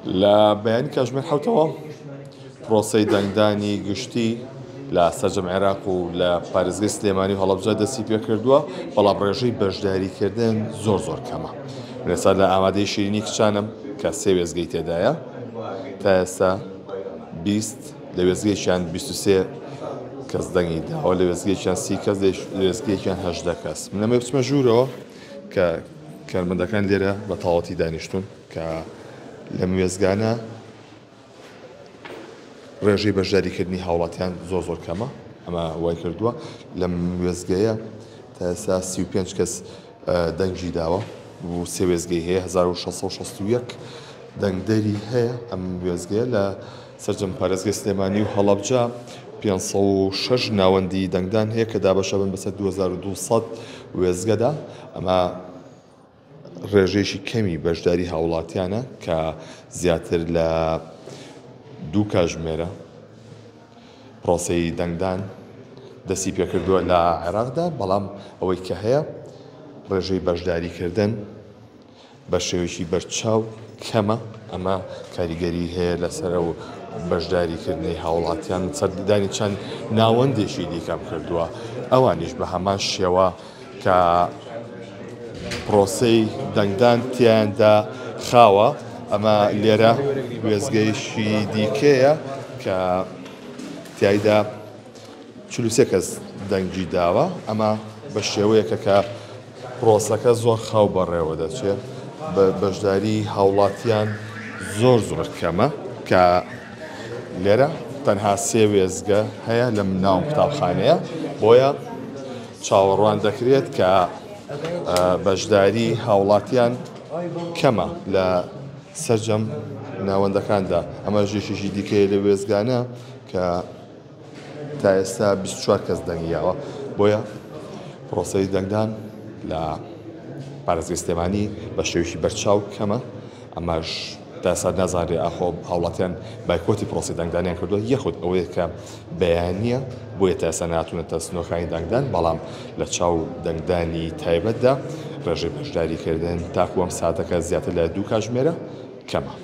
لا بيان كاجمير حوتەوە پرۆسەی دەنگدانی گشتی لە سەرجەم عێراق و لە پارێزگای سلێمانی و هەڵەبجە دەستی پێ کردووە، بەڵام ڕێژەی بەشداریکردن زۆر کەمە. من ئێستا لە ئامادەی شیرینی کچانم کە 3 وێزگەی تێدایە، تا ئێستا 20 لە وێزگەیەکیان 23 کەس دەنگی داوە، لە وێزگەیەکیان 30 کەس، لە وێزگەیەکیان 18 کەس. من لەمە بچمە ژوورەوە کە کارمەندەکان لێرە بە تەواوەتی دانیشتون کە لەم وێزگانە ڕێژەی بەشداریکردنی هاوڵاتیان زۆر کەمە. ئەمە وای کردووە لەم وێزگەیە تا ئێستا 35 کەس دەنگی داوە و 3 وێزگەی هەیە، 1661 دەنگدەری هەیە. ئەم وێزگەیە لە سەرجەم پارێزگای سلێمانی و هەڵەبجە 506 ناوەندی دەنگدان هەیە کە دابەشە بن بەسەر 2200 وێزگەدا. ئەمە ڕێژەیەکی کەمی بەشداری هاوڵاتیانە کە زیاتر لە 2 کاتژمێرە پرۆسەی دەنگدان دەستی پێکردووە لە عێراقدا، بەڵام ئەوەی کە هەیە ڕێژەی بەشداریکردن بە شێوەیەکی بەرچاو کەمە. ئەمە کاریگەری هەیە لەسەر و بەشداریکردنی هاوڵاتیان سەردانی چەند ناوەندێکی دیکەم کردووە، ئەوانیش بە هەمان شێوە کە پرۆسەی دەنگدان تیاندا خاوە. ئەمە لێرە وێزگەیشی دیکەیە کە تایدا 43 کەس دەنگی داوە. ئەمە بە شێوەیەکە کە پرۆسەکە زۆر خاو بەڕێوە دەچێت، بەشداری هاوڵاتیان زۆر کەمە کە لێرە تەنها 3 وێزگە هەیە لەم ناو قوتابخانەیە، بۆیە چاوەڕوان دەکرێت کە بەشداری هاوڵاتیان کەمە لە سەرجەم ناوەندەکاندا. ئەمە ژێشێکی دیکەیە لە وێزگانە کە تا ئێستا 24 کەس دەنگیاوە، بۆیە پرۆسەی دەنگدان لە پارێزگای سلێمانی بە شێوەیەکی بەرچاو کەمە. ئەمەش تا ئێستا نازانرێ ئاخۆ هاوڵاتیان بایکۆتی پرۆسەی دەنگدانیان کردووە، یەخود ئەوەیە کە بەیانیە بۆیە تا ئێستا ناتوونێتە سنوورخانی دەنگدان، بەڵام لە چاو دەنگدانی تایبەتدا ڕێژەی بەشداریکردن تاکو ئەم ساتەکە زیاتر لە 2 کاتژمێرە کەمە.